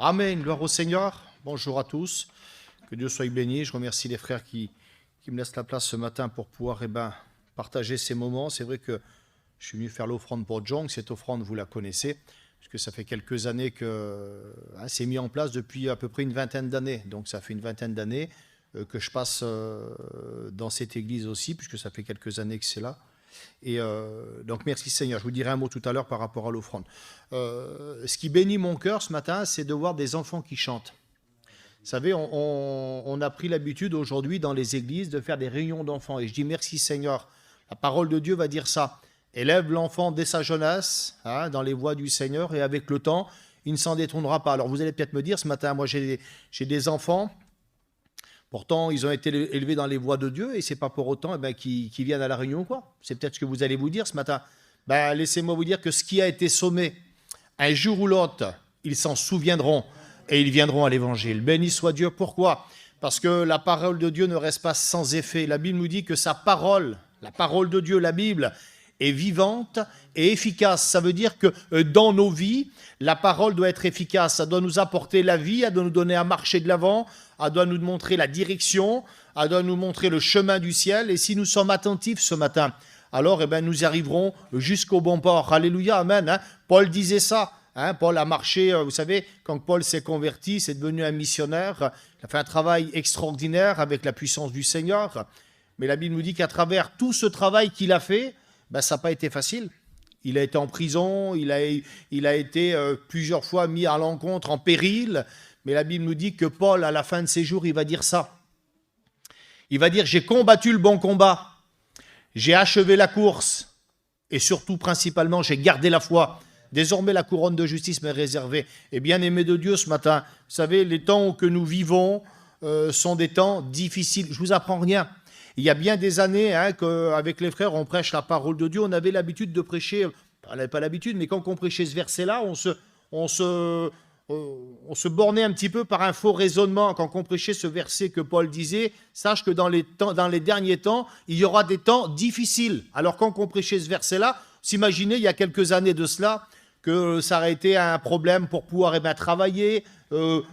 Amen, gloire au Seigneur. Bonjour à tous, que Dieu soit béni. Je remercie les frères qui me laissent la place ce matin pour pouvoir partager ces moments. C'est vrai que je suis venu faire l'offrande pour Jong. Cette offrande, vous la connaissez, puisque ça fait quelques années que c'est mis en place depuis à peu près une vingtaine d'années. Donc ça fait une vingtaine d'années que je passe dans cette église aussi, puisque ça fait quelques années que c'est là. Et donc merci Seigneur. Je vous dirai un mot tout à l'heure par rapport à l'offrande. Ce qui bénit mon cœur ce matin, c'est de voir des enfants qui chantent. Vous savez, on a pris l'habitude aujourd'hui dans les églises de faire des réunions d'enfants. Et je dis merci Seigneur. La parole de Dieu va dire ça. Élève l'enfant dès sa jeunesse, dans les voies du Seigneur, et avec le temps, il ne s'en détournera pas. Alors vous allez peut-être me dire ce matin, moi j'ai des enfants. Pourtant, ils ont été élevés dans les voies de Dieu et c'est pas pour autant qu'ils viennent à la réunion, quoi. C'est peut-être ce que vous allez vous dire ce matin. Laissez-moi vous dire que ce qui a été sommé, un jour ou l'autre, ils s'en souviendront et ils viendront à l'évangile. Béni soit Dieu. Pourquoi ? Parce que la parole de Dieu ne reste pas sans effet. La Bible nous dit que sa parole, la parole de Dieu, la Bible, est vivante et efficace. Ça veut dire que dans nos vies, la parole doit être efficace. Ça doit nous apporter la vie, elle doit nous donner à marcher de l'avant, elle doit nous montrer la direction, elle doit nous montrer le chemin du ciel. Et si nous sommes attentifs ce matin, alors nous arriverons jusqu'au bon port. Alléluia, amen. Paul disait ça. Paul a marché, vous savez, quand Paul s'est converti, c'est devenu un missionnaire. Il a fait un travail extraordinaire avec la puissance du Seigneur. Mais la Bible nous dit qu'à travers tout ce travail qu'il a fait, ça n'a pas été facile. Il a été en prison, il a été plusieurs fois mis à l'encontre, en péril. Mais la Bible nous dit que Paul, à la fin de ses jours, il va dire ça. Il va dire « J'ai combattu le bon combat, j'ai achevé la course, et surtout, principalement, j'ai gardé la foi. Désormais, la couronne de justice m'est réservée. » Et bien-aimé de Dieu ce matin, vous savez, les temps que nous vivons sont des temps difficiles. Je ne vous apprends rien. Il y a bien des années qu'avec les frères, on prêche la parole de Dieu. On avait l'habitude de prêcher, on n'avait pas l'habitude, mais quand on prêchait ce verset-là, on se bornait un petit peu par un faux raisonnement. Quand on prêchait ce verset que Paul disait, sache que dans les derniers temps, il y aura des temps difficiles. Alors quand on prêchait ce verset-là, s'imaginez il y a quelques années de cela, que ça aurait été un problème pour pouvoir travailler,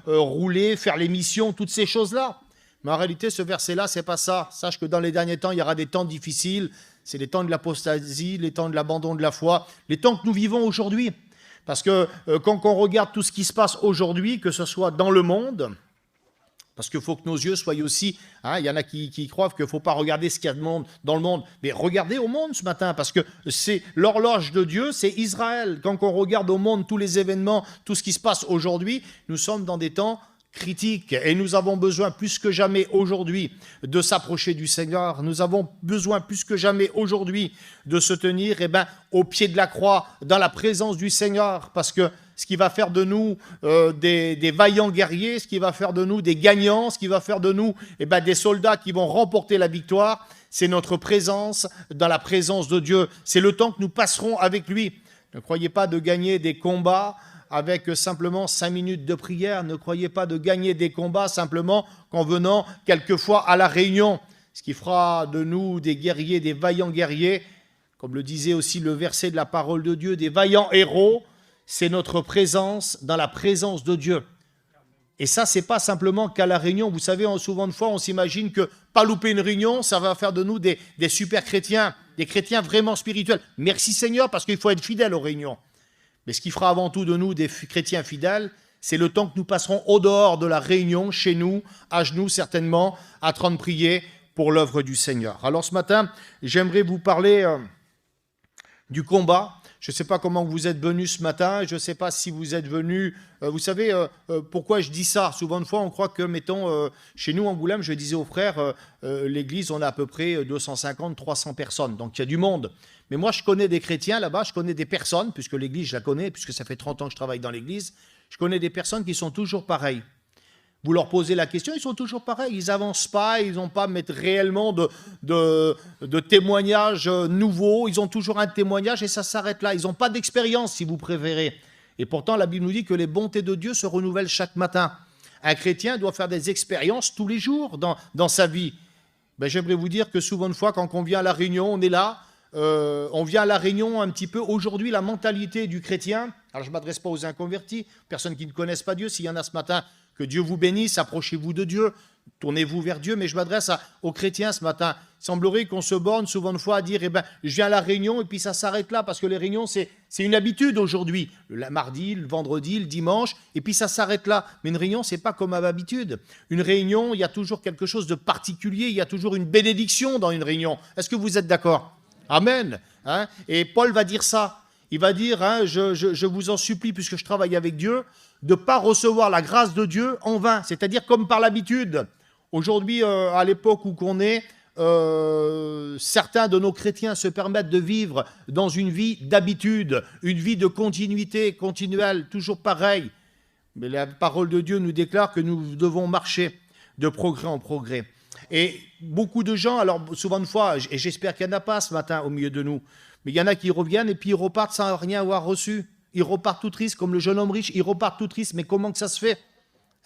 rouler, faire les missions, toutes ces choses-là. Mais en réalité, ce verset-là, c'est pas ça. Sache que dans les derniers temps, il y aura des temps difficiles. C'est les temps de l'apostasie, les temps de l'abandon de la foi, les temps que nous vivons aujourd'hui. Parce que quand on regarde tout ce qui se passe aujourd'hui, que ce soit dans le monde, parce qu'il faut que nos yeux soient aussi... il y en a qui croient qu'il ne faut pas regarder ce qu'il y a dans le monde. Mais regardez au monde ce matin, parce que c'est l'horloge de Dieu, c'est Israël. Quand on regarde au monde tous les événements, tout ce qui se passe aujourd'hui, nous sommes dans des temps critique et nous avons besoin plus que jamais aujourd'hui de s'approcher du Seigneur. Nous avons besoin plus que jamais aujourd'hui de se tenir au pied de la croix, dans la présence du Seigneur, parce que ce qui va faire de nous des vaillants guerriers, ce qui va faire de nous des gagnants, ce qui va faire de nous des soldats qui vont remporter la victoire, c'est notre présence dans la présence de Dieu. C'est le temps que nous passerons avec lui. Ne croyez pas de gagner des combats avec simplement 5 minutes de prière. Ne croyez pas de gagner des combats simplement qu'en venant quelquefois à la réunion. Ce qui fera de nous des guerriers, des vaillants guerriers, comme le disait aussi le verset de la parole de Dieu, des vaillants héros, c'est notre présence dans la présence de Dieu. Et ça, c'est pas simplement qu'à la réunion. Vous savez, souvent de fois, on s'imagine que pas louper une réunion, ça va faire de nous des super chrétiens, des chrétiens vraiment spirituels. Merci Seigneur, parce qu'il faut être fidèle aux réunions. Mais ce qui fera avant tout de nous des chrétiens fidèles, c'est le temps que nous passerons au dehors de la réunion, chez nous, à genoux certainement, en train de prier pour l'œuvre du Seigneur. Alors ce matin, j'aimerais vous parler du combat. Je ne sais pas comment vous êtes venus ce matin, je ne sais pas si vous êtes venus... vous savez pourquoi je dis ça ? Souvent de fois, on croit que, mettons, chez nous, en Angoulême, je disais aux frères, l'église, on a à peu près 250, 300 personnes, donc il y a du monde. Mais moi, je connais des chrétiens là-bas, je connais des personnes, puisque l'église, je la connais, puisque ça fait 30 ans que je travaille dans l'église, je connais des personnes qui sont toujours pareilles. Vous leur posez la question, ils sont toujours pareils, ils n'avancent pas, ils n'ont pas réellement de témoignages nouveaux, ils ont toujours un témoignage et ça s'arrête là. Ils n'ont pas d'expérience, si vous préférez. Et pourtant, la Bible nous dit que les bontés de Dieu se renouvellent chaque matin. Un chrétien doit faire des expériences tous les jours dans sa vie. J'aimerais vous dire que souvent de fois, quand on vient à la réunion, on est là, on vient à la réunion un petit peu. Aujourd'hui, la mentalité du chrétien, alors je ne m'adresse pas aux inconvertis, personnes qui ne connaissent pas Dieu, s'il y en a ce matin, que Dieu vous bénisse, approchez-vous de Dieu, tournez-vous vers Dieu, mais je m'adresse aux chrétiens ce matin. Il semblerait qu'on se borne souvent de fois à dire, je viens à la réunion et puis ça s'arrête là, parce que les réunions, c'est une habitude aujourd'hui. Le mardi, le vendredi, le dimanche, et puis ça s'arrête là. Mais une réunion, c'est pas comme à l'habitude. Une réunion, il y a toujours quelque chose de particulier, il y a toujours une bénédiction dans une réunion. Est-ce que vous êtes d'accord ? Amen. Et Paul va dire ça. Il va dire, je vous en supplie, puisque je travaille avec Dieu, de ne pas recevoir la grâce de Dieu en vain, c'est-à-dire comme par l'habitude. Aujourd'hui, à l'époque où qu'on est, certains de nos chrétiens se permettent de vivre dans une vie d'habitude, une vie de continuité continuelle, toujours pareil. Mais la parole de Dieu nous déclare que nous devons marcher de progrès en progrès. Et beaucoup de gens, alors souvent de fois, et j'espère qu'il n'y en a pas ce matin au milieu de nous, mais il y en a qui reviennent et puis ils repartent sans rien avoir reçu. Ils repartent tout tristes, comme le jeune homme riche, ils repartent tout tristes. Mais comment que ça se fait ?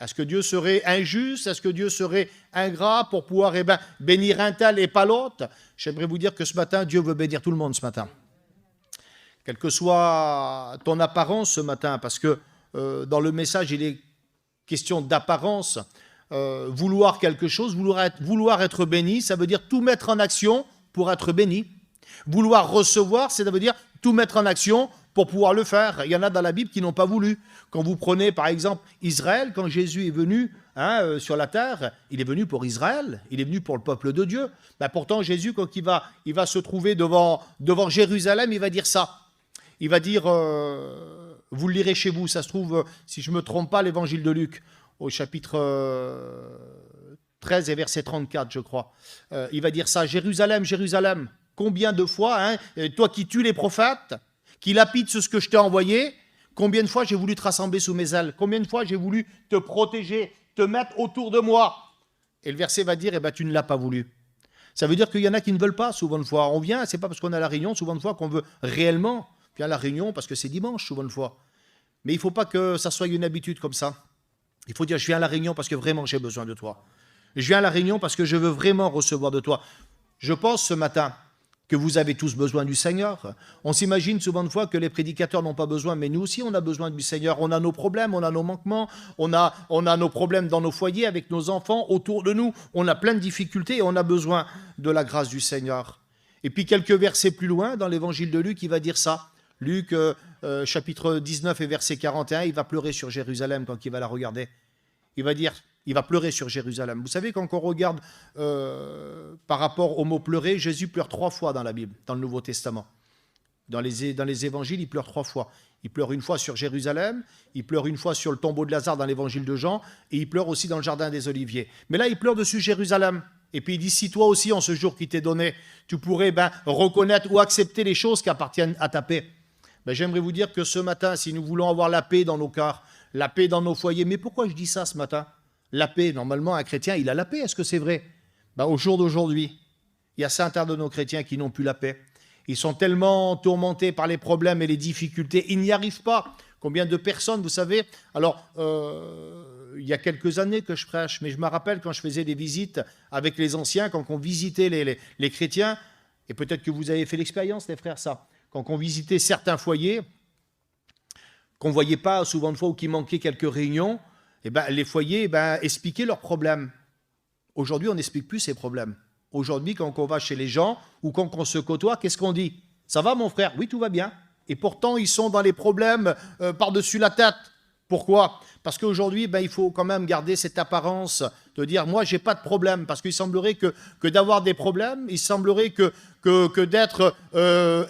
Est-ce que Dieu serait injuste ? Est-ce que Dieu serait ingrat pour pouvoir bénir un tel et pas l'autre ? J'aimerais vous dire que ce matin, Dieu veut bénir tout le monde ce matin. Quelle que soit ton apparence ce matin, parce que dans le message, il est question d'apparence. Vouloir quelque chose, vouloir être béni, ça veut dire tout mettre en action pour être béni. Vouloir recevoir, ça veut dire tout mettre en action pour pouvoir le faire. Il y en a dans la Bible qui n'ont pas voulu. Quand vous prenez par exemple Israël, quand Jésus est venu sur la terre, il est venu pour Israël, il est venu pour le peuple de Dieu. Pourtant Jésus, quand il va se trouver devant Jérusalem, il va dire ça. Il va dire, vous le lirez chez vous, ça se trouve, si je ne me trompe pas, l'évangile de Luc, au chapitre 13 et verset 34, je crois. Il va dire ça, Jérusalem, Jérusalem, combien de fois, toi qui tues les prophètes, qui lapides ce que je t'ai envoyé, combien de fois j'ai voulu te rassembler sous mes ailes, combien de fois j'ai voulu te protéger, te mettre autour de moi. Et le verset va dire, tu ne l'as pas voulu. Ça veut dire qu'il y en a qui ne veulent pas, souvent de fois. On vient, c'est pas parce qu'on est à la réunion, souvent de fois, qu'on veut réellement venir à la réunion, parce que c'est dimanche, souvent de fois. Mais il ne faut pas que ça soit une habitude comme ça. Il faut dire, je viens à la réunion parce que vraiment j'ai besoin de toi. Je viens à la réunion parce que je veux vraiment recevoir de toi. Je pense ce matin que vous avez tous besoin du Seigneur. On s'imagine souvent de fois que les prédicateurs n'ont pas besoin, mais nous aussi on a besoin du Seigneur. On a nos problèmes, on a nos manquements, on a nos problèmes dans nos foyers, avec nos enfants, autour de nous. On a plein de difficultés et on a besoin de la grâce du Seigneur. Et puis quelques versets plus loin, dans l'évangile de Luc, il va dire ça. Luc, chapitre 19 et verset 41, il va pleurer sur Jérusalem quand il va la regarder. Il va dire, il va pleurer sur Jérusalem. Vous savez, quand on regarde par rapport au mot pleurer, Jésus pleure 3 fois dans la Bible, dans le Nouveau Testament. Dans les évangiles, il pleure 3 fois. Il pleure une fois sur Jérusalem, il pleure une fois sur le tombeau de Lazare dans l'évangile de Jean, et il pleure aussi dans le jardin des Oliviers. Mais là, il pleure dessus Jérusalem. Et puis il dit, si toi aussi, en ce jour qui t'est donné, tu pourrais reconnaître ou accepter les choses qui appartiennent à ta paix. J'aimerais vous dire que ce matin, si nous voulons avoir la paix dans nos cœurs, la paix dans nos foyers, mais pourquoi je dis ça ce matin ? La paix, normalement, un chrétien, il a la paix, est-ce que c'est vrai ? Au jour d'aujourd'hui, il y a certains de nos chrétiens qui n'ont plus la paix. Ils sont tellement tourmentés par les problèmes et les difficultés, ils n'y arrivent pas. Combien de personnes, vous savez, alors, il y a quelques années que je prêche, mais je me rappelle quand je faisais des visites avec les anciens, quand on visitait les chrétiens, et peut-être que vous avez fait l'expérience, les frères, ça, quand on visitait certains foyers, qu'on ne voyait pas souvent de fois ou qu'il manquait quelques réunions, les foyers expliquaient leurs problèmes. Aujourd'hui, on n'explique plus ces problèmes. Aujourd'hui, quand on va chez les gens ou quand on se côtoie, qu'est-ce qu'on dit ? Ça va mon frère ? Oui, tout va bien. Et pourtant, ils sont dans les problèmes par-dessus la tête. Pourquoi ? Parce qu'aujourd'hui, il faut quand même garder cette apparence de dire « moi, je n'ai pas de problème ». Parce qu'il semblerait que d'avoir des problèmes, il semblerait que d'être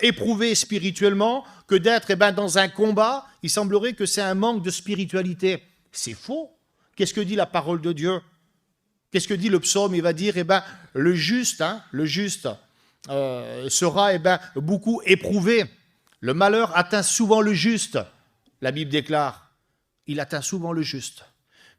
éprouvé spirituellement, que d'être dans un combat, il semblerait que c'est un manque de spiritualité. C'est faux. Qu'est-ce que dit la parole de Dieu ? Qu'est-ce que dit le psaume ? Il va dire, le juste sera beaucoup éprouvé. Le malheur atteint souvent le juste. La Bible déclare, il atteint souvent le juste.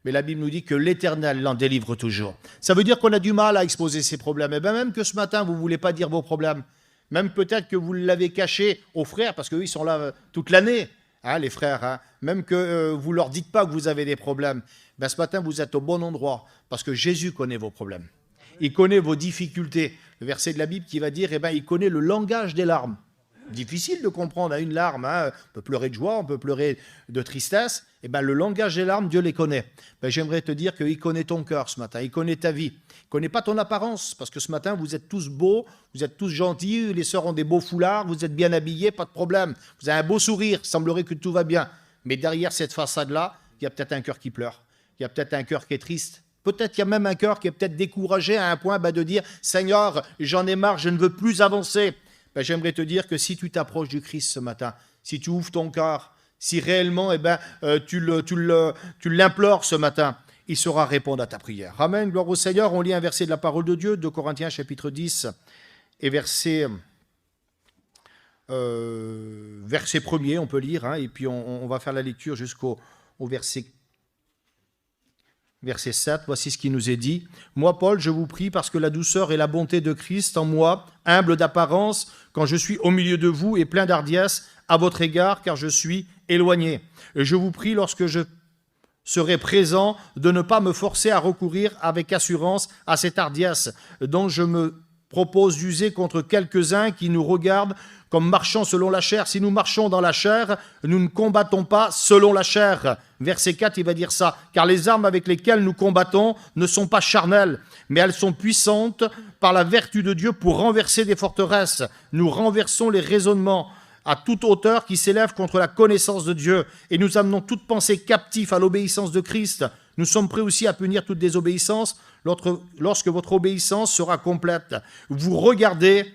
Mais la Bible nous dit que l'Éternel l'en délivre toujours. Ça veut dire qu'on a du mal à exposer ces problèmes. Et même que ce matin, vous ne voulez pas dire vos problèmes. Même peut-être que vous l'avez caché aux frères, parce qu'eux, ils sont là toute l'année. Les frères, même que vous ne leur dites pas que vous avez des problèmes, ce matin, vous êtes au bon endroit, parce que Jésus connaît vos problèmes. Il connaît vos difficultés. le verset de la Bible qui va dire, il connaît le langage des larmes. Difficile de comprendre à une larme, hein. On peut pleurer de joie, on peut pleurer de tristesse. Le langage des larmes, Dieu les connaît. J'aimerais te dire qu'il connaît ton cœur ce matin, il connaît ta vie. Il ne connaît pas ton apparence, parce que ce matin, vous êtes tous beaux, vous êtes tous gentils, les sœurs ont des beaux foulards, vous êtes bien habillés, pas de problème. Vous avez un beau sourire, il semblerait que tout va bien. Mais derrière cette façade-là, il y a peut-être un cœur qui pleure, il y a peut-être un cœur qui est triste. Peut-être qu'il y a même un cœur qui est peut-être découragé à un point de dire « Seigneur, j'en ai marre, je ne veux plus avancer ». J'aimerais te dire que si tu t'approches du Christ ce matin, si tu ouvres ton cœur, si réellement tu l'implores ce matin, il saura répondre à ta prière. Amen, gloire au Seigneur. On lit un verset de la parole de Dieu, 2 Corinthiens chapitre 10 et verset 1er, on peut lire, hein, et puis on va faire la lecture jusqu'au verset 7, voici ce qui nous est dit. « Moi, Paul, je vous prie parce que la douceur et la bonté de Christ en moi, humble d'apparence, quand je suis au milieu de vous et plein d'hardiesse à votre égard, car je suis éloigné. Et je vous prie, lorsque je serai présent, de ne pas me forcer à recourir avec assurance à cette hardiesse dont je me propose d'user contre quelques-uns qui nous regardent comme marchant selon la chair. Si nous marchons dans la chair, nous ne combattons pas selon la chair. » Verset 4, il va dire ça. « Car les armes avec lesquelles nous combattons ne sont pas charnelles, mais elles sont puissantes par la vertu de Dieu pour renverser des forteresses. Nous renversons les raisonnements à toute hauteur qui s'élève contre la connaissance de Dieu, et nous amenons toute pensée captive à l'obéissance de Christ. Nous sommes prêts aussi à punir toute désobéissance lorsque votre obéissance sera complète. Vous regardez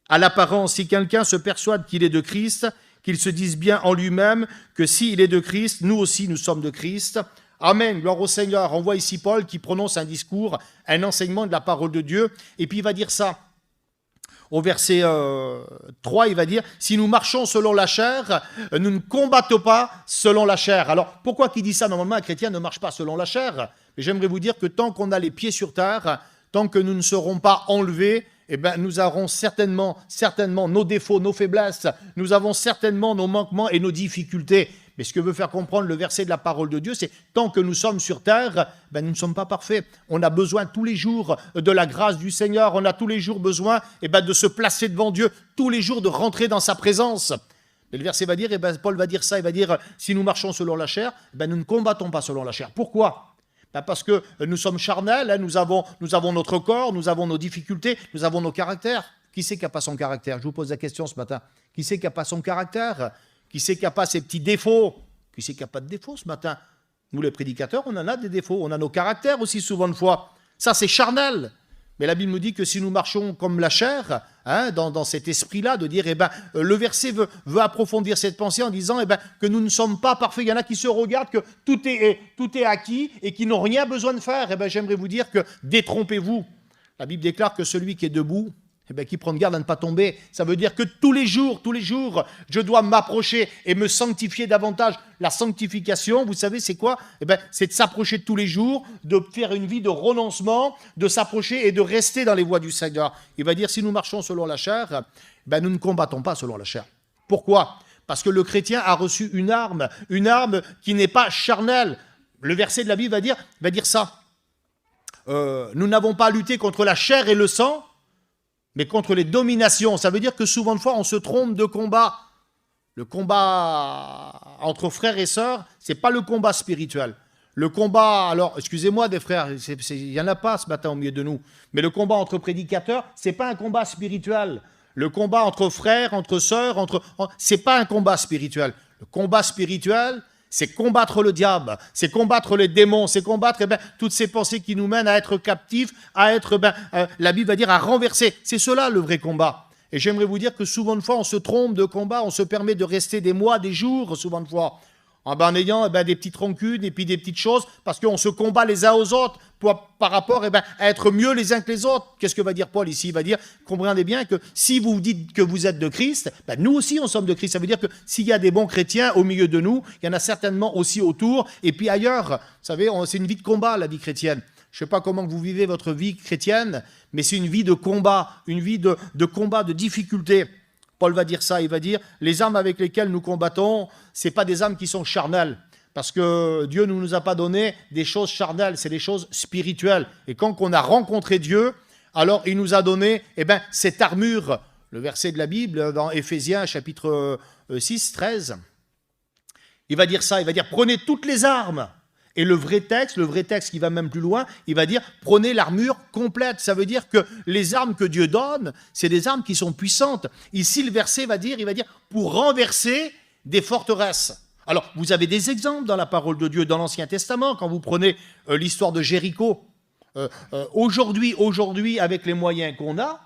à l'apparence, si quelqu'un se persuade qu'il est de Christ, qu'il se dise bien en lui-même que s'il est de Christ, nous aussi nous sommes de Christ. » Amen, gloire au Seigneur. On voit ici Paul qui prononce un discours, un enseignement de la parole de Dieu, et puis il va dire ça. Au verset 3, il va dire « Si nous marchons selon la chair, nous ne combattons pas selon la chair. » Alors, pourquoi qu'il dit ça? Normalement, un chrétien ne marche pas selon la chair. Mais j'aimerais vous dire que tant qu'on a les pieds sur terre, tant que nous ne serons pas enlevés, nous aurons certainement nos défauts, nos faiblesses, nous avons certainement nos manquements et nos difficultés. Mais ce que veut faire comprendre le verset de la parole de Dieu, c'est tant que nous sommes sur terre, nous ne sommes pas parfaits. On a besoin tous les jours de la grâce du Seigneur, on a tous les jours besoin de se placer devant Dieu, tous les jours de rentrer dans sa présence. Et le verset va dire, Paul va dire ça, il va dire, si nous marchons selon la chair, nous ne combattons pas selon la chair. Pourquoi ? Parce que nous sommes charnels, hein, nous avons notre corps, nous avons nos difficultés, nous avons nos caractères. Qui c'est qui n'a pas son caractère? Je vous pose la question ce matin. Qui c'est qui n'a pas son caractère? Qui c'est qui n'a pas ses petits défauts? Qui c'est qui n'a pas de défauts ce matin? Nous les prédicateurs, on en a des défauts, on a nos caractères aussi souvent de fois. Ça c'est charnel. Mais la Bible nous dit que si nous marchons comme la chair, hein, dans cet esprit-là, de dire, le verset veut approfondir cette pensée en disant que nous ne sommes pas parfaits. Il y en a qui se regardent que tout est acquis et qui n'ont rien besoin de faire. J'aimerais vous dire que détrompez-vous. La Bible déclare que celui qui est debout, qui prend garde à ne pas tomber. Ça veut dire que tous les jours, je dois m'approcher et me sanctifier davantage. La sanctification, vous savez, c'est quoi? C'est de s'approcher tous les jours, de faire une vie de renoncement, de s'approcher et de rester dans les voies du Seigneur. Il va dire, si nous marchons selon la chair, nous ne combattons pas selon la chair. Pourquoi? Parce que le chrétien a reçu une arme qui n'est pas charnelle. Le verset de la Bible va dire ça. Nous n'avons pas à lutter contre la chair et le sang, mais contre les dominations. Ça veut dire que souvent de fois, on se trompe de combat. Le combat entre frères et sœurs, ce n'est pas le combat spirituel. Le combat, alors, excusez-moi des frères, il n'y en a pas ce matin au milieu de nous, mais le combat entre prédicateurs, ce n'est pas un combat spirituel. Le combat entre frères, entre sœurs, ce n'est pas un combat spirituel. Le combat spirituel, c'est combattre le diable, c'est combattre les démons, c'est combattre toutes ces pensées qui nous mènent à être captifs, à être, la Bible va dire, à renverser. C'est cela le vrai combat. Et j'aimerais vous dire que souvent de fois, on se trompe de combat, on se permet de rester des mois, des jours, souvent de fois, en ayant des petites rancunes et puis des petites choses, parce qu'on se combat les uns aux autres par rapport à être mieux les uns que les autres. Qu'est-ce que va dire Paul ici? Il va dire, comprenez bien que si vous dites que vous êtes de Christ, nous aussi on sommes de Christ. Ça veut dire que s'il y a des bons chrétiens au milieu de nous, il y en a certainement aussi autour et puis ailleurs. Vous savez, c'est une vie de combat, la vie chrétienne. Je ne sais pas comment vous vivez votre vie chrétienne, mais c'est une vie de combat, une vie de combat, de difficulté. Paul va dire ça, il va dire, les armes avec lesquelles nous combattons, ce n'est pas des armes qui sont charnelles, parce que Dieu ne nous a pas donné des choses charnelles, c'est des choses spirituelles. Et quand on a rencontré Dieu, Alors il nous a donné cette armure, le verset de la Bible dans Éphésiens chapitre 6, 13. Il va dire ça, il va dire prenez toutes les armes. Et le vrai texte qui va même plus loin, il va dire prenez l'armure complète. Ça veut dire que les armes que Dieu donne, c'est des armes qui sont puissantes. Ici, le verset va dire, il va dire pour renverser des forteresses. Alors, vous avez des exemples dans la parole de Dieu, dans l'Ancien Testament, quand vous prenez l'histoire de Jéricho. Aujourd'hui, avec les moyens qu'on a,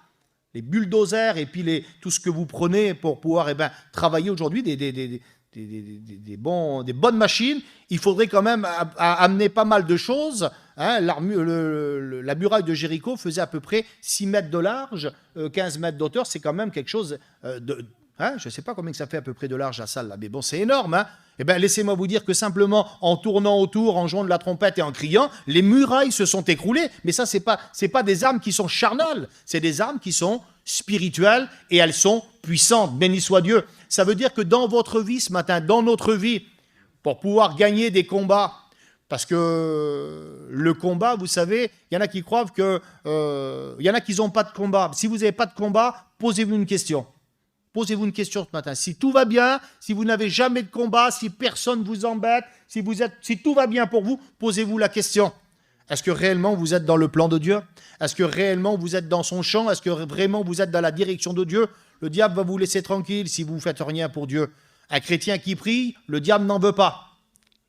les bulldozers et puis tout ce que vous prenez pour pouvoir travailler aujourd'hui, des bonnes machines, il faudrait quand même amener pas mal de choses. Hein. La muraille de Jéricho faisait à peu près 6 mètres de large, 15 mètres d'auteur, c'est quand même quelque chose de... Hein, je ne sais pas combien que ça fait à peu près de large la salle, là, mais bon, c'est énorme. Hein. Laissez-moi vous dire que simplement en tournant autour, en jouant de la trompette et en criant, les murailles se sont écroulées. Mais ça, c'est pas des armes qui sont charnelles, c'est des armes qui sont spirituelles et elles sont puissantes. Béni soit Dieu. Ça veut dire que dans votre vie ce matin, dans notre vie, pour pouvoir gagner des combats, parce que le combat, vous savez, il y en a qui croient que... il y en a qui n'ont pas de combat. Si vous n'avez pas de combat, posez-vous une question. Posez-vous une question ce matin. Si tout va bien, si vous n'avez jamais de combat, si personne vous embête, si tout va bien pour vous, posez-vous la question. Est-ce que réellement vous êtes dans le plan de Dieu? Est-ce que réellement vous êtes dans son champ? Est-ce que vraiment vous êtes dans la direction de Dieu? Le diable va vous laisser tranquille si vous ne faites rien pour Dieu. Un chrétien qui prie, le diable n'en veut pas.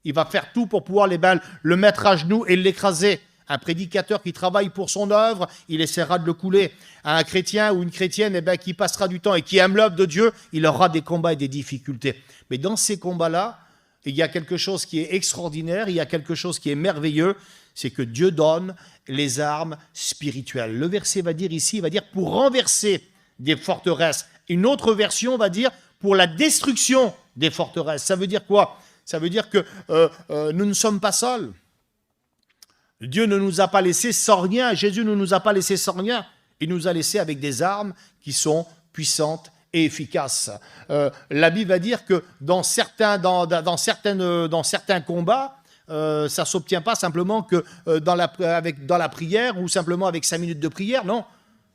Il va faire tout pour pouvoir le mettre à genoux et l'écraser. Un prédicateur qui travaille pour son œuvre, il essaiera de le couler. Un chrétien ou une chrétienne qui passera du temps et qui aime l'œuvre de Dieu, il aura des combats et des difficultés. Mais dans ces combats-là, il y a quelque chose qui est extraordinaire, il y a quelque chose qui est merveilleux, c'est que Dieu donne les armes spirituelles. Le verset va dire ici, il va dire pour renverser des forteresses. Une autre version va dire pour la destruction des forteresses. Ça veut dire quoi? Ça veut dire que nous ne sommes pas seuls. Dieu ne nous a pas laissés sans rien. Jésus ne nous a pas laissés sans rien. Il nous a laissés avec des armes qui sont puissantes et efficaces. La Bible va dire que dans certains combats, ça ne s'obtient pas simplement que dans la prière ou simplement avec 5 minutes de prière. Non,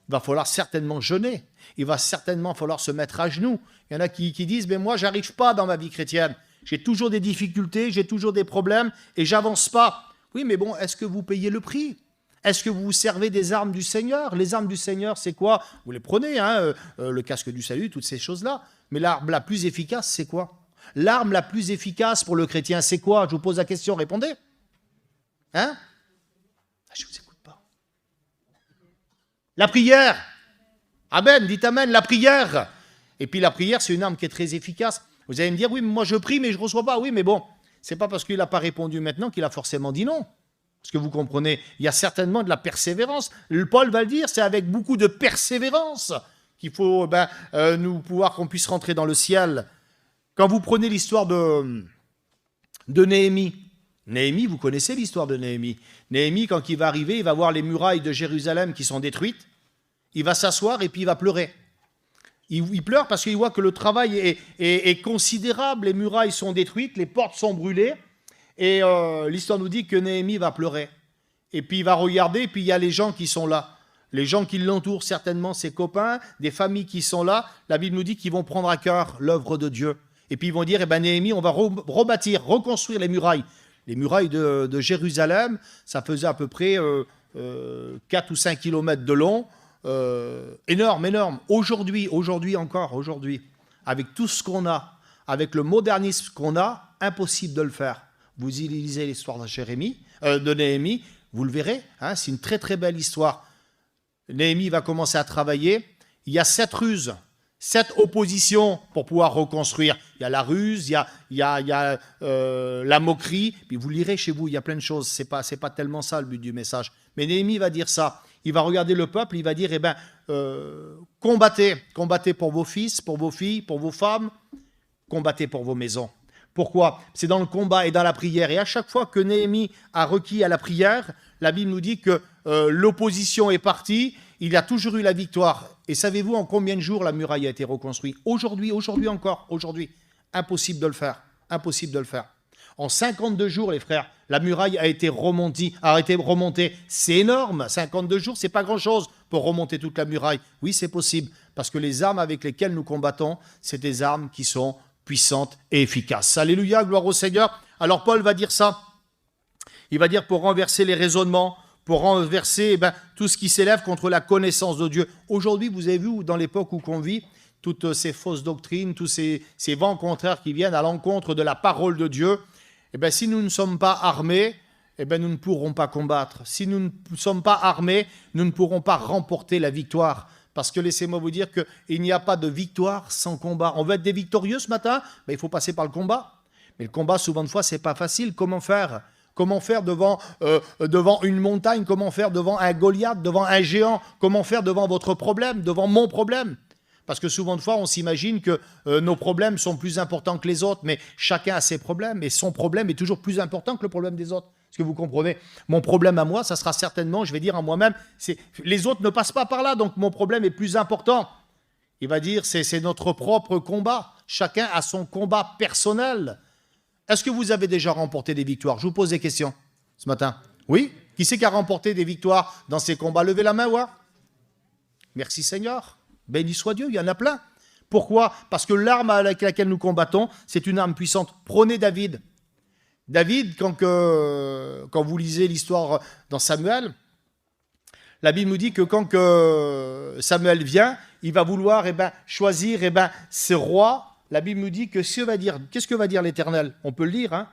il va falloir certainement jeûner. Il va certainement falloir se mettre à genoux. Il y en a qui disent « mais moi, je n'arrive pas dans ma vie chrétienne. J'ai toujours des difficultés, j'ai toujours des problèmes et j'avance pas. » Oui, mais bon, est-ce que vous payez le prix? Est-ce que vous vous servez des armes du Seigneur? Les armes du Seigneur, c'est quoi? Vous les prenez, hein, le casque du salut, toutes ces choses-là. Mais l'arme la plus efficace, c'est quoi? L'arme la plus efficace pour le chrétien, c'est quoi? Je vous pose la question, répondez. Hein? Je ne vous écoute pas. La prière. Amen, dites amen, la prière. Et puis la prière, c'est une arme qui est très efficace. Vous allez me dire, oui, mais moi je prie, mais je ne reçois pas. Oui, mais bon, c'est pas parce qu'il n'a pas répondu maintenant qu'il a forcément dit non. Parce que vous comprenez, il y a certainement de la persévérance. Paul va le dire, c'est avec beaucoup de persévérance qu'il faut qu'on puisse rentrer dans le ciel. Quand vous prenez l'histoire de Néhémie, vous connaissez l'histoire de Néhémie. Néhémie, quand il va arriver, il va voir les murailles de Jérusalem qui sont détruites. Il va s'asseoir et puis il va pleurer. Il pleure parce qu'il voit que le travail est considérable, les murailles sont détruites, les portes sont brûlées, et l'histoire nous dit que Néhémie va pleurer. Et puis il va regarder, et puis il y a les gens qui sont là. Les gens qui l'entourent, certainement ses copains, des familles qui sont là. La Bible nous dit qu'ils vont prendre à cœur l'œuvre de Dieu. Et puis ils vont dire, eh ben Néhémie, on va rebâtir, reconstruire les murailles. Les murailles de Jérusalem, ça faisait à peu près 4 ou 5 kilomètres de long. Énorme. Aujourd'hui, avec tout ce qu'on a, avec le modernisme qu'on a, impossible de le faire. Vous lisez l'histoire de Néhémie, vous le verrez, hein, c'est une très très belle histoire. Néhémie va commencer à travailler, il y a 7 ruses, 7 oppositions pour pouvoir reconstruire. Il y a la ruse, il y a la moquerie, puis vous lirez chez vous, il y a plein de choses, c'est pas tellement ça le but du message. Mais Néhémie va dire ça. Il va regarder le peuple, il va dire, combattez pour vos fils, pour vos filles, pour vos femmes, combattez pour vos maisons. Pourquoi? C'est dans le combat et dans la prière. Et à chaque fois que Néhémie a requis à la prière, la Bible nous dit que l'opposition est partie, il a toujours eu la victoire. Et savez-vous en combien de jours la muraille a été reconstruite? Aujourd'hui encore, aujourd'hui. Impossible de le faire. En 52 jours, les frères, la muraille a été remontée. C'est énorme. 52 jours, c'est pas grand-chose pour remonter toute la muraille. Oui, c'est possible, parce que les armes avec lesquelles nous combattons, c'est des armes qui sont puissantes et efficaces. Alléluia, gloire au Seigneur. Alors Paul va dire ça. Il va dire pour renverser les raisonnements, pour renverser tout ce qui s'élève contre la connaissance de Dieu. Aujourd'hui, vous avez vu, dans l'époque où on vit, toutes ces fausses doctrines, tous ces vents contraires qui viennent à l'encontre de la parole de Dieu, si nous ne sommes pas armés, nous ne pourrons pas combattre. Si nous ne sommes pas armés, nous ne pourrons pas remporter la victoire. Parce que laissez-moi vous dire qu'il n'y a pas de victoire sans combat. On veut être des victorieux ce matin, il faut passer par le combat. Mais le combat, souvent de fois, c'est pas facile. Comment faire ? Comment faire devant une montagne ? Comment faire devant un Goliath, devant un géant ? Comment faire devant votre problème, devant mon problème ? Parce que souvent de fois, on s'imagine que nos problèmes sont plus importants que les autres, mais chacun a ses problèmes, et son problème est toujours plus important que le problème des autres. Est-ce que vous comprenez ? Mon problème à moi, ça sera certainement, je vais dire à moi-même, les autres ne passent pas par là, donc mon problème est plus important. Il va dire, c'est notre propre combat. Chacun a son combat personnel. Est-ce que vous avez déjà remporté des victoires ? Je vous pose des questions ce matin. Oui ? Qui c'est qui a remporté des victoires dans ces combats ? Levez la main, ouais. Merci Seigneur. Béni soit Dieu, il y en a plein. Pourquoi ? Parce que l'arme avec laquelle nous combattons, c'est une arme puissante. Prenez David. David, quand vous lisez l'histoire dans Samuel, la Bible nous dit que quand Samuel vient, il va vouloir choisir ses rois. La Bible nous dit que qu'est-ce que va dire l'Éternel ? On peut le lire, hein ?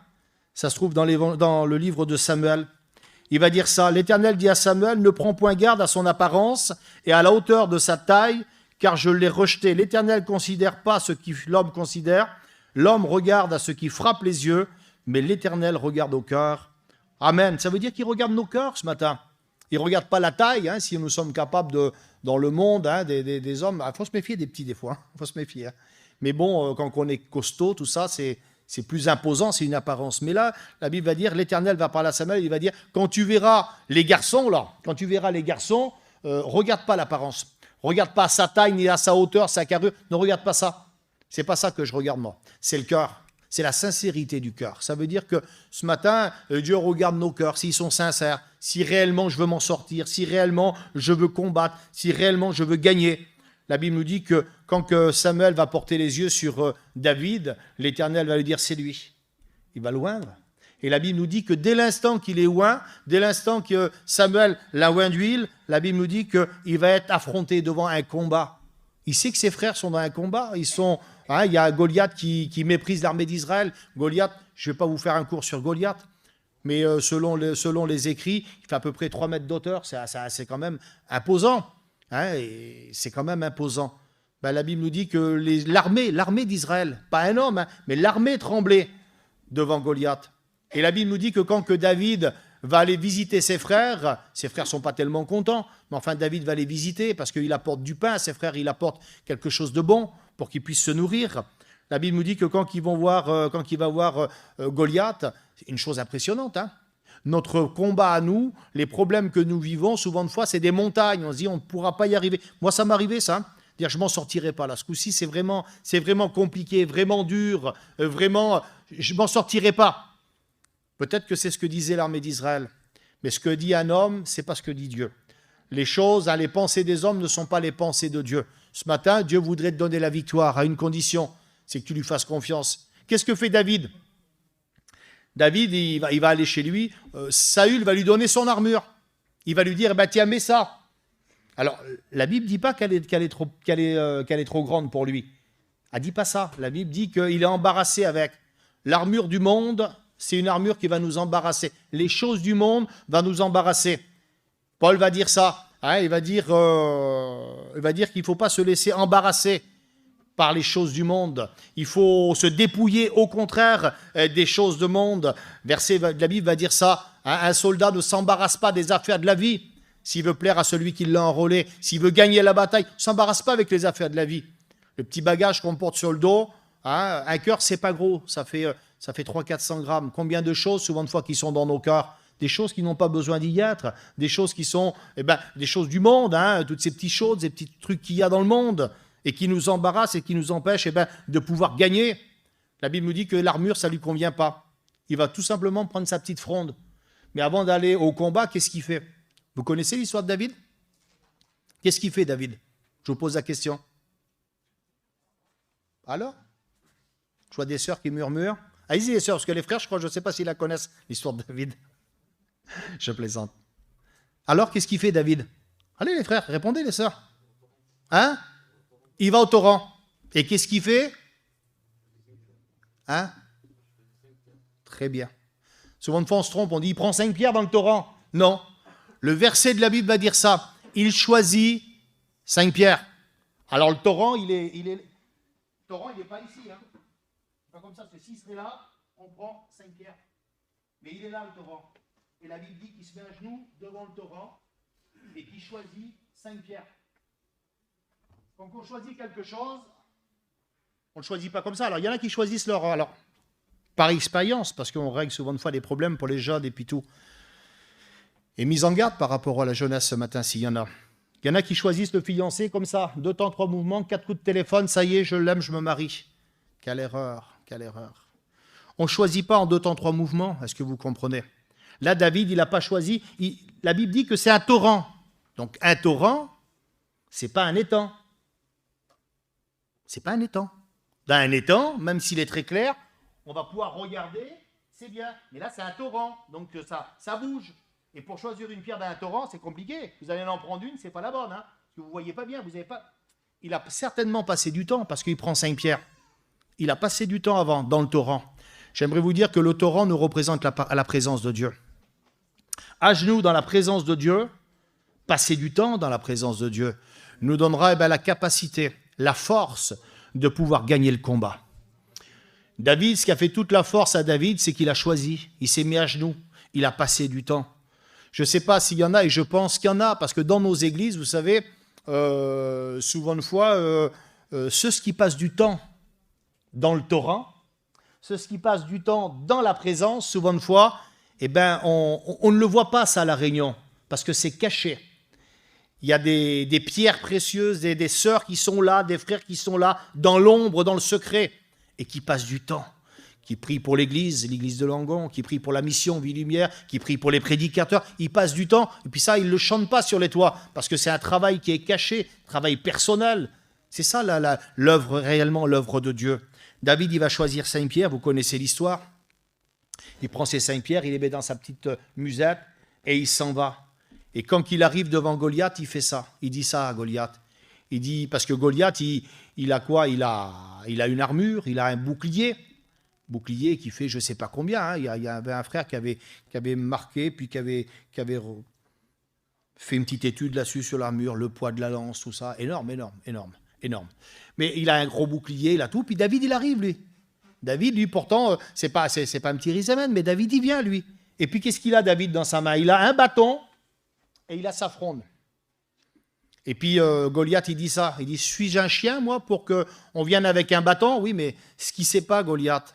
Ça se trouve dans le livre de Samuel. Il va dire ça. L'Éternel dit à Samuel, ne prends point garde à son apparence et à la hauteur de sa taille, car je l'ai rejeté. L'Éternel ne considère pas ce que l'homme considère. L'homme regarde à ce qui frappe les yeux, mais l'Éternel regarde au cœur. Amen. Ça veut dire qu'il regarde nos cœurs ce matin. Il ne regarde pas la taille, hein, si nous sommes capables dans le monde, hein, des hommes. Il faut se méfier des petits des fois. Il faut se méfier. Hein. Mais bon, quand on est costaud, tout ça, c'est plus imposant, c'est une apparence. Mais là, la Bible va dire, l'Éternel va parler à Samuel, il va dire, quand tu verras les garçons, regarde pas l'apparence. Regarde pas sa taille, ni à sa hauteur, sa carrure. Ne regarde pas ça. C'est pas ça que je regarde, moi. C'est le cœur. C'est la sincérité du cœur. Ça veut dire que ce matin, Dieu regarde nos cœurs, s'ils sont sincères, si réellement je veux m'en sortir, si réellement je veux combattre, si réellement je veux gagner. La Bible nous dit que quand Samuel va porter les yeux sur David, l'Éternel va lui dire, c'est lui. Il va l'oindre. Et la Bible nous dit que dès l'instant qu'il est oint, dès l'instant que Samuel l'a oint d'huile, la Bible nous dit qu'il va être affronté devant un combat. Il sait que ses frères sont dans un combat. Il y a Goliath qui méprise l'armée d'Israël. Goliath, je ne vais pas vous faire un cours sur Goliath, mais selon les écrits, il fait à peu près 3 mètres d'auteur. C'est quand même imposant. Hein, et c'est quand même imposant. La Bible nous dit que l'armée d'Israël, pas un homme, hein, mais l'armée tremblait devant Goliath. Et la Bible nous dit que quand David va aller visiter ses frères ne sont pas tellement contents, mais enfin David va les visiter parce qu'il apporte du pain à ses frères, il apporte quelque chose de bon pour qu'ils puissent se nourrir. La Bible nous dit que quand il va voir Goliath, c'est une chose impressionnante, hein. Notre combat à nous, les problèmes que nous vivons, souvent de fois, c'est des montagnes. On se dit, on ne pourra pas y arriver. Moi, ça m'est arrivé, ça. Dire, je m'en sortirai pas là. Ce coup-ci, c'est vraiment compliqué, vraiment dur, je m'en sortirai pas. Peut-être que c'est ce que disait l'armée d'Israël. Mais ce que dit un homme, c'est pas ce que dit Dieu. Les choses, les pensées des hommes ne sont pas les pensées de Dieu. Ce matin, Dieu voudrait te donner la victoire à une condition, c'est que tu lui fasses confiance. Qu'est-ce que fait David ? David, il va aller chez lui. Saül va lui donner son armure. Il va lui dire, tiens, mets ça. Alors, la Bible ne dit pas qu'elle est trop grande pour lui. Elle ne dit pas ça. La Bible dit qu'il est embarrassé avec. L'armure du monde, c'est une armure qui va nous embarrasser. Les choses du monde vont nous embarrasser. Paul va dire ça. Hein, il va dire qu'il ne faut pas se laisser embarrasser par les choses du monde. Il faut se dépouiller, au contraire, des choses du monde. Verset de la Bible va dire ça. Hein, un soldat ne s'embarrasse pas des affaires de la vie s'il veut plaire à celui qui l'a enrôlé. S'il veut gagner la bataille, ne s'embarrasse pas avec les affaires de la vie. Le petit bagage qu'on porte sur le dos, hein, un cœur, c'est pas gros. Ça fait 300-400 grammes. Combien de choses, souvent de fois, qui sont dans nos cœurs ? Des choses qui n'ont pas besoin d'y être. Des choses qui sont des choses du monde. Hein, toutes ces petites choses, ces petits trucs qu'il y a dans le monde et qui nous embarrassent et qui nous empêchent de pouvoir gagner. La Bible nous dit que l'armure, ça ne lui convient pas. Il va tout simplement prendre sa petite fronde. Mais avant d'aller au combat, qu'est-ce qu'il fait? Vous connaissez l'histoire de David? Qu'est-ce qu'il fait, David? Je vous pose la question. Alors? Je vois des sœurs qui murmurent. Allez-y les sœurs, parce que les frères, je crois, je ne sais pas s'ils la connaissent, l'histoire de David. Je plaisante. Alors, qu'est-ce qu'il fait, David? Allez les frères, répondez les sœurs. Hein? Il va au torrent. Et qu'est-ce qu'il fait? Hein? Très bien. Souvent de fois, on se trompe, on dit, il prend 5 pierres dans le torrent. Non. Le verset de la Bible va dire ça. Il choisit 5 pierres. Alors, le torrent, le torrent, il n'est pas ici. Hein. Pas comme ça, parce que s'il serait là, on prend 5 pierres. Mais il est là, le torrent. Et la Bible dit qu'il se met à genoux devant le torrent et qu'il choisit 5 pierres. Quand on choisit quelque chose, on ne le choisit pas comme ça. Alors, il y en a qui choisissent leur... Alors, par expérience, parce qu'on règle souvent de fois des problèmes pour les jeunes et puis tout. Et mise en garde par rapport à la jeunesse ce matin, s'il y en a. Il y en a qui choisissent le fiancé comme ça. 2 temps, 3 mouvements, 4 coups de téléphone, ça y est, je l'aime, je me marie. Quelle erreur, quelle erreur. On ne choisit pas en 2 temps, 3 mouvements, est-ce que vous comprenez? Là, David, il n'a pas choisi. La Bible dit que c'est un torrent. Donc, un torrent, ce n'est pas un étang. C'est pas un étang. Dans un étang, même s'il est très clair, on va pouvoir regarder, c'est bien. Mais là, c'est un torrent, donc ça bouge. Et pour choisir une pierre dans un torrent, c'est compliqué. Vous allez en prendre une, c'est pas la bonne. Hein, parce que vous ne voyez pas bien. Vous avez pas... Il a certainement passé du temps, parce qu'il prend 5 pierres. Il a passé du temps avant, dans le torrent. J'aimerais vous dire que le torrent nous représente la présence de Dieu. À genoux dans la présence de Dieu, passer du temps dans la présence de Dieu, nous donnera la capacité, la force de pouvoir gagner le combat. David, ce qui a fait toute la force à David, c'est qu'il a choisi. Il s'est mis à genoux. Il a passé du temps. Je ne sais pas s'il y en a, et je pense qu'il y en a, parce que dans nos églises, vous savez, souvent de fois, ceux qui passent du temps dans le torrent, ceux qui passent du temps dans la présence, souvent de fois, eh ben, on ne le voit pas ça à la réunion, parce que c'est caché. Il y a des pierres précieuses, des sœurs qui sont là, des frères qui sont là, dans l'ombre, dans le secret, et qui passent du temps, qui prient pour l'église de Langon, qui prient pour la mission Vie Lumière, qui prient pour les prédicateurs. Ils passent du temps, et puis ça, ils ne le chantent pas sur les toits, parce que c'est un travail qui est caché, travail personnel. C'est ça l'œuvre, réellement l'œuvre de Dieu. David, il va choisir 5 pierres, vous connaissez l'histoire. Il prend ses 5 pierres, il les met dans sa petite musette, et il s'en va. Et quand il arrive devant Goliath, il fait ça. Il dit ça à Goliath. Il dit, parce que Goliath, il a quoi? Il a une armure, il a un bouclier. Bouclier qui fait je ne sais pas combien. Hein. Il y avait un frère qui avait marqué, puis qui avait fait une petite étude là-dessus sur l'armure, le poids de la lance, tout ça. Énorme, énorme, énorme, énorme. Mais il a un gros bouclier, il a tout. Puis David, il arrive, lui. David, lui, pourtant, c'est pas un petit risamène, mais David, il vient, lui. Et puis, qu'est-ce qu'il a, David, dans sa main? Il a un bâton et il a sa fronde. Et puis, Goliath, il dit ça. Il dit, suis-je un chien, moi, pour qu'on vienne avec un bâton? Oui, mais ce qu'il ne sait pas, Goliath,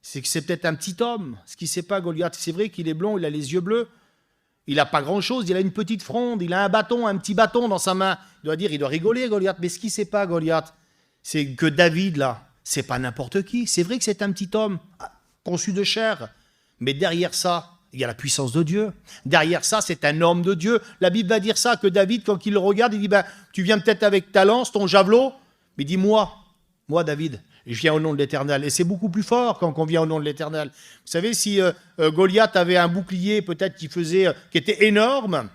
c'est que c'est peut-être un petit homme. Ce qu'il ne sait pas, Goliath, c'est vrai qu'il est blond, il a les yeux bleus. Il n'a pas grand-chose, il a une petite fronde, il a un bâton, un petit bâton dans sa main. Il doit rigoler, Goliath. Mais ce qu'il ne sait pas, Goliath, c'est que David, là, c'est pas n'importe qui. C'est vrai que c'est un petit homme conçu de chair. Mais derrière ça, il y a la puissance de Dieu. Derrière ça, c'est un homme de Dieu. La Bible va dire ça, que David, quand il le regarde, il dit, tu viens peut-être avec ta lance, ton javelot, mais dis-moi, moi, David, je viens au nom de l'Éternel. Et c'est beaucoup plus fort quand on vient au nom de l'Éternel. Vous savez, si Goliath avait un bouclier peut-être qui était énorme,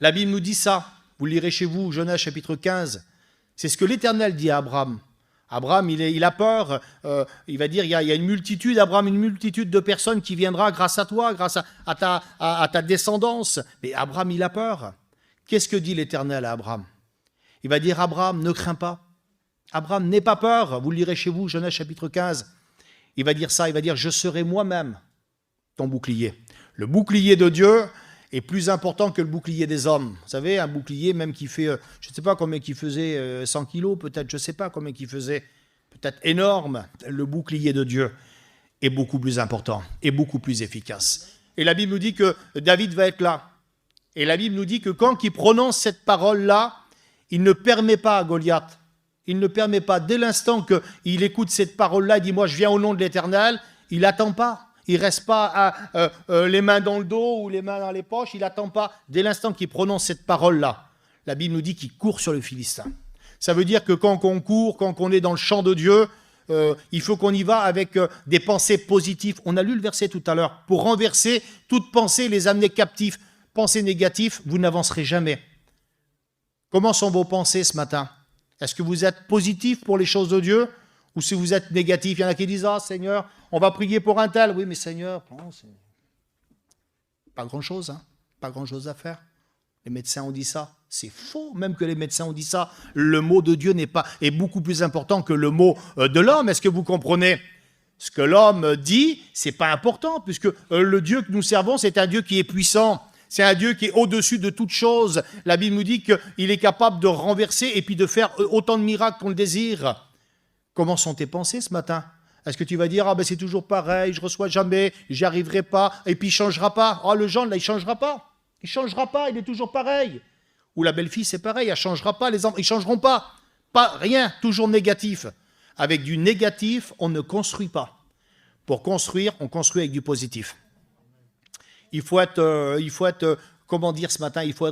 la Bible nous dit ça. Vous lirez chez vous, Genèse chapitre 15. C'est ce que l'Éternel dit à Abraham. Abraham, il a peur. Il va dire, il y a une multitude, Abraham, une multitude de personnes qui viendra grâce à toi, grâce à ta descendance. Mais Abraham, il a peur. Qu'est-ce que dit l'Éternel à Abraham? Il va dire, Abraham, ne crains pas. Abraham, n'aie pas peur. Vous le lirez chez vous, Genèse chapitre 15. Il va dire ça, il va dire, je serai moi-même ton bouclier. Le bouclier de Dieu est plus important que le bouclier des hommes. Vous savez, un bouclier même qui fait, je ne sais pas combien qui faisait, 100 kilos peut-être, je ne sais pas combien qui faisait, peut-être énorme. Le bouclier de Dieu est beaucoup plus important et beaucoup plus efficace. Et la Bible nous dit que David va être là. Et la Bible nous dit que quand il prononce cette parole-là, il ne permet pas à Goliath, il ne permet pas, dès l'instant qu'il écoute cette parole-là, il dit, moi je viens au nom de l'Éternel, il n'attend pas. Il ne reste pas les mains dans le dos ou les mains dans les poches. Il n'attend pas. Dès l'instant qu'il prononce cette parole-là, la Bible nous dit qu'il court sur le Philistin. Ça veut dire que quand on court, quand on est dans le champ de Dieu, il faut qu'on y va avec des pensées positives. On a lu le verset tout à l'heure. Pour renverser toute pensée, les amener captifs. Pensées négatives, vous n'avancerez jamais. Comment sont vos pensées ce matin? Est-ce que vous êtes positif pour les choses de Dieu? Ou si vous êtes négatif, il y en a qui disent « Ah Seigneur, on va prier pour un tel. » Oui, mais Seigneur, non, c'est pas grand-chose, hein? Pas grand-chose à faire. Les médecins ont dit ça. C'est faux, même que les médecins ont dit ça. Le mot de Dieu est beaucoup plus important que le mot de l'homme. Est-ce que vous comprenez? Ce que l'homme dit, c'est pas important, puisque le Dieu que nous servons, c'est un Dieu qui est puissant. C'est un Dieu qui est au-dessus de toute chose. La Bible nous dit qu'il est capable de renverser et puis de faire autant de miracles qu'on le désire. Comment sont tes pensées ce matin? Est-ce que tu vas dire « Ah ben c'est toujours pareil, je ne reçois jamais, j'y arriverai pas, et puis il ne changera pas. Ah le Jean là, il ne changera pas. Il ne changera pas, il est toujours pareil. » Ou la belle-fille, c'est pareil, elle ne changera pas, les enfants, ils ne changeront pas. Pas rien, toujours négatif. Avec du négatif, on ne construit pas. Pour construire, on construit avec du positif. Il faut être comment dire ce matin, il faut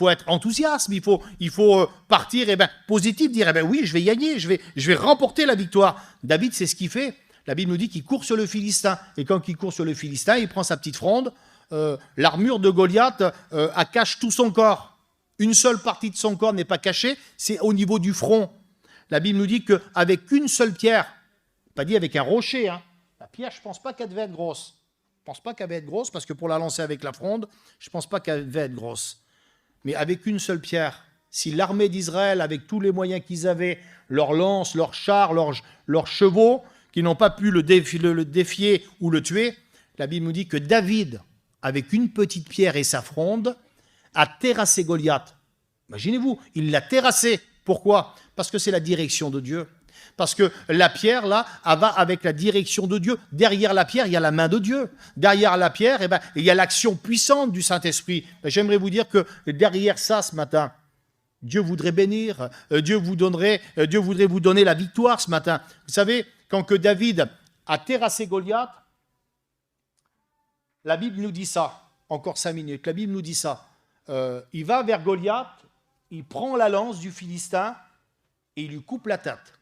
être enthousiaste, il faut partir positif, dire oui, je vais gagner, je vais remporter la victoire. David, c'est ce qu'il fait. La Bible nous dit qu'il court sur le Philistin. Et quand il court sur le Philistin, il prend sa petite fronde. L'armure de Goliath cache tout son corps. Une seule partie de son corps n'est pas cachée, c'est au niveau du front. La Bible nous dit qu'avec une seule pierre, pas dit avec un rocher, hein, la pierre, je ne pense pas qu'elle devait être grosse. Je ne pense pas qu'elle va être grosse, parce que pour la lancer avec la fronde, je ne pense pas qu'elle va être grosse. Mais avec une seule pierre, si l'armée d'Israël, avec tous les moyens qu'ils avaient, leurs lances, leurs chars, leurs chevaux, qui n'ont pas pu le défier ou le tuer, la Bible nous dit que David, avec une petite pierre et sa fronde, a terrassé Goliath. Imaginez-vous, il l'a terrassé. Pourquoi? Parce que c'est la direction de Dieu. Parce que la pierre, là, elle va avec la direction de Dieu. Derrière la pierre, il y a la main de Dieu. Derrière la pierre, il y a l'action puissante du Saint-Esprit. J'aimerais vous dire que derrière ça, ce matin, Dieu voudrait bénir. Dieu voudrait vous donner la victoire ce matin. Vous savez, quand que David a terrassé Goliath, la Bible nous dit ça. Encore 5 minutes. La Bible nous dit ça. Il va vers Goliath, il prend la lance du Philistin et il lui coupe la tête.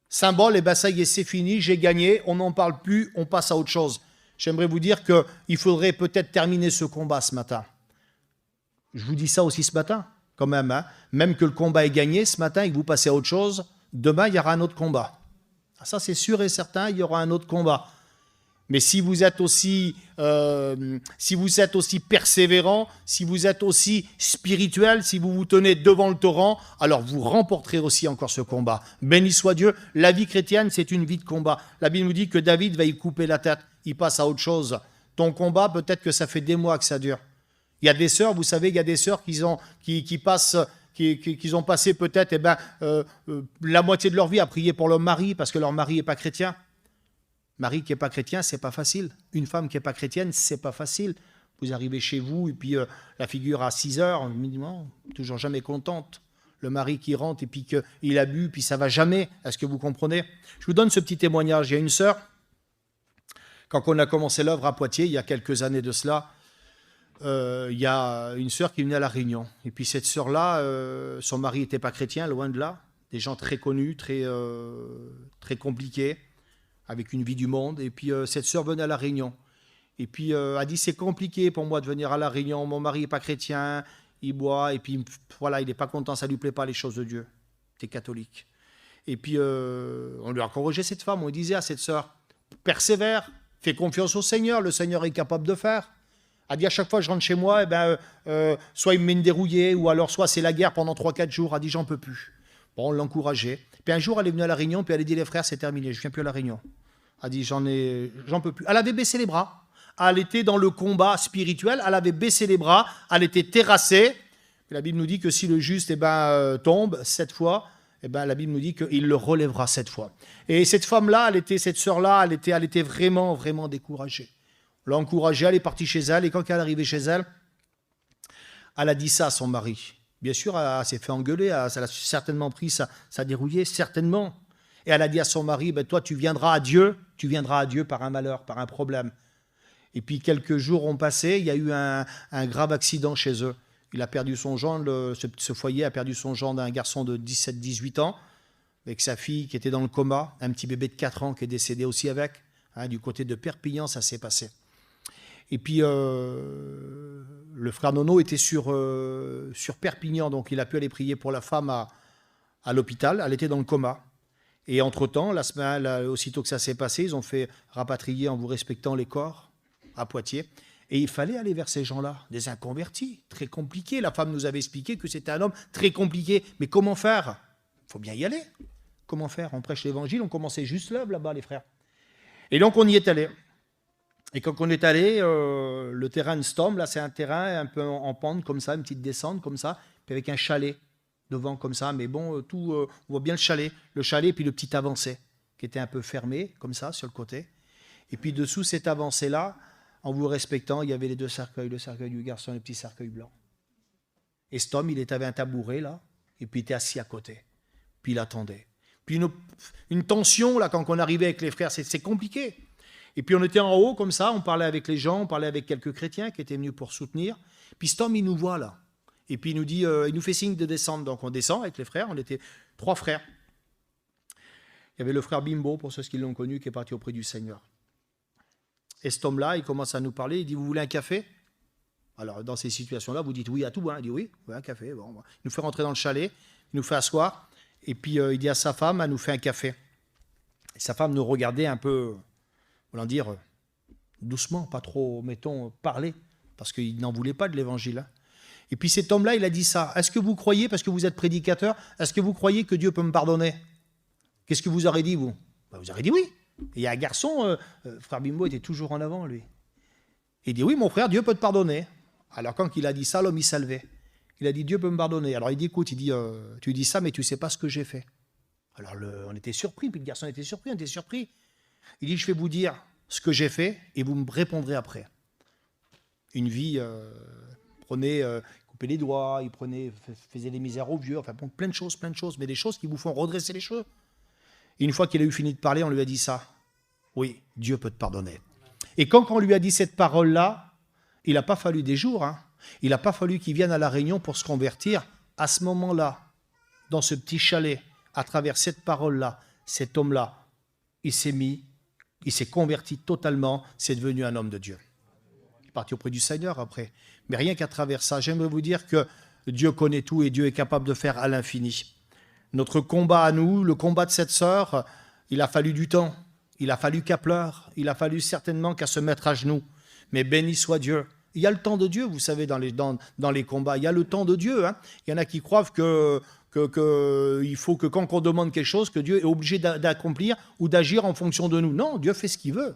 Symbole, ça y est, c'est fini, j'ai gagné, on n'en parle plus, on passe à autre chose. J'aimerais vous dire qu'il faudrait peut-être terminer ce combat ce matin. Je vous dis ça aussi ce matin, quand même. Hein. Même que le combat est gagné ce matin et que vous passez à autre chose, demain, il y aura un autre combat. Ça, c'est sûr et certain, il y aura un autre combat. Mais si vous êtes aussi persévérant, si vous êtes aussi spirituel, si vous vous tenez devant le torrent, alors vous remporterez aussi encore ce combat. Béni soit Dieu. La vie chrétienne, c'est une vie de combat. La Bible nous dit que David va y couper la tête. Il passe à autre chose. Ton combat, peut-être que ça fait des mois que ça dure. Il y a des sœurs, vous savez, il y a des sœurs qui ont passé peut-être la moitié de leur vie à prier pour leur mari parce que leur mari n'est pas chrétien. Mari qui n'est pas chrétien, c'est pas facile. Une femme qui n'est pas chrétienne, c'est pas facile. Vous arrivez chez vous et puis la figure à 6 heures, minimum, toujours jamais contente. Le mari qui rentre et puis qu'il a bu, puis ça va jamais. Est-ce que vous comprenez? Je vous donne ce petit témoignage. Il y a une sœur, quand on a commencé l'œuvre à Poitiers, il y a quelques années de cela, il y a une sœur qui venait à La Réunion. Et puis cette sœur-là, son mari n'était pas chrétien, loin de là. Des gens très connus, très compliqués, avec une vie du monde. Et puis cette sœur venait à La Réunion. Et puis a dit, c'est compliqué pour moi de venir à La Réunion, mon mari n'est pas chrétien, il boit, et puis voilà, il n'est pas content, ça ne lui plaît pas les choses de Dieu. Tu es catholique. Et puis on lui a corrigé cette femme, on lui disait à cette sœur, persévère, fais confiance au Seigneur, le Seigneur est capable de faire. A dit, à chaque fois que je rentre chez moi, soit il me met une dérouillée, ou alors soit c'est la guerre pendant 3-4 jours. A dit, j'en peux plus. Bon, on l'encourageait. Puis un jour, elle est venue à La Réunion, puis elle a dit, les frères, c'est terminé, je ne viens plus à La Réunion. Elle a dit, j'en peux plus. Elle avait baissé les bras. Elle était dans le combat spirituel, elle avait baissé les bras, elle était terrassée. La Bible nous dit que si le juste tombe 7 fois, la Bible nous dit qu'il le relèvera 7 fois. Et cette femme-là, cette sœur-là, elle était vraiment, vraiment découragée. On l'a encouragée, elle est partie chez elle, et quand elle est arrivée chez elle, elle a dit ça à son mari. Bien sûr, elle s'est fait engueuler, elle a certainement pris sa dérouillée, certainement. Et elle a dit à son mari, ben, toi tu viendras à Dieu par un malheur, par un problème. Et puis quelques jours ont passé, il y a eu un grave accident chez eux. Il a perdu son gendre, ce foyer a perdu son gendre d'un garçon de 17-18 ans, avec sa fille qui était dans le coma, un petit bébé de 4 ans qui est décédé aussi avec. Hein, du côté de Perpignan, ça s'est passé. Et puis le frère Nono était sur Perpignan, donc il a pu aller prier pour la femme à l'hôpital. Elle était dans le coma. Et entre-temps, la semaine, aussitôt que ça s'est passé, ils ont fait rapatrier en vous respectant les corps à Poitiers. Et il fallait aller vers ces gens-là, des inconvertis, très compliqués. La femme nous avait expliqué que c'était un homme très compliqué. Mais comment faire? Il faut bien y aller. Comment faire? On prêche l'évangile, on commençait juste là-bas, les frères. Et donc on y est allé. Et quand on est allé, le terrain de Stom, là c'est un terrain un peu en pente comme ça, une petite descente comme ça, puis avec un chalet devant comme ça. Mais bon, on voit bien le chalet puis le petit avancé qui était un peu fermé comme ça sur le côté. Et puis dessous cette avancée-là, en vous respectant, il y avait les deux cercueils, le cercueil du garçon et le petit cercueil blanc. Et Stom, il avait un tabouret là, et puis il était assis à côté. Puis il attendait. Puis une tension là quand on arrivait avec les frères, c'est compliqué. Et puis on était en haut comme ça, on parlait avec les gens, on parlait avec quelques chrétiens qui étaient venus pour soutenir. Puis Stom, il nous voit là. Et puis il nous dit, il nous fait signe de descendre. Donc on descend avec les frères, on était 3 frères. Il y avait le frère Bimbo, pour ceux qui l'ont connu, qui est parti auprès du Seigneur. Et cet homme-là, il commence à nous parler, il dit, vous voulez un café? Alors, dans ces situations-là, vous dites oui à tout. Hein. Il dit oui, un café. Bon. Il nous fait rentrer dans le chalet, il nous fait asseoir, et puis il dit à sa femme, elle nous fait un café. Et sa femme nous regardait un peu, voulant dire, doucement, pas trop, mettons, parler, parce qu'il n'en voulait pas de l'évangile. Hein. Et puis cet homme-là, il a dit ça. Est-ce que vous croyez, parce que vous êtes prédicateur, est-ce que vous croyez que Dieu peut me pardonner? Qu'est-ce que vous aurez dit, vous? Vous aurez dit oui. Et il y a un garçon, frère Bimbo était toujours en avant, lui. Il dit, oui, mon frère, Dieu peut te pardonner. Alors quand il a dit ça, l'homme, il s'est levé. Il a dit, Dieu peut me pardonner. Alors il dit, écoute, il dit, tu dis ça, mais tu ne sais pas ce que j'ai fait. Alors on était surpris, puis le garçon était surpris, on était surpris. Il dit, je vais vous dire ce que j'ai fait, et vous me répondrez après. Une vie, prenait, coupait les doigts, il faisait des misères aux vieux, enfin bon, plein de choses, mais des choses qui vous font redresser les cheveux. Et une fois qu'il a eu fini de parler, on lui a dit ça. Oui, Dieu peut te pardonner. Et quand on lui a dit cette parole-là, il n'a pas fallu des jours. Hein. Il n'a pas fallu qu'il vienne à La Réunion pour se convertir. À ce moment-là, dans ce petit chalet, à travers cette parole-là, cet homme-là, il s'est converti totalement, c'est devenu un homme de Dieu. Il est parti auprès du Seigneur après. Mais rien qu'à travers ça, j'aimerais vous dire que Dieu connaît tout et Dieu est capable de faire à l'infini. Notre combat à nous, le combat de cette sœur, il a fallu du temps. Il a fallu qu'elle pleure. Il a fallu certainement qu'elle se mette à genoux. Mais béni soit Dieu. Il y a le temps de Dieu, vous savez, dans les combats. Il y a le temps de Dieu. Hein. Il y en a qui croient qu'il faut que quand on demande quelque chose, que Dieu est obligé d'accomplir ou d'agir en fonction de nous. Non, Dieu fait ce qu'il veut.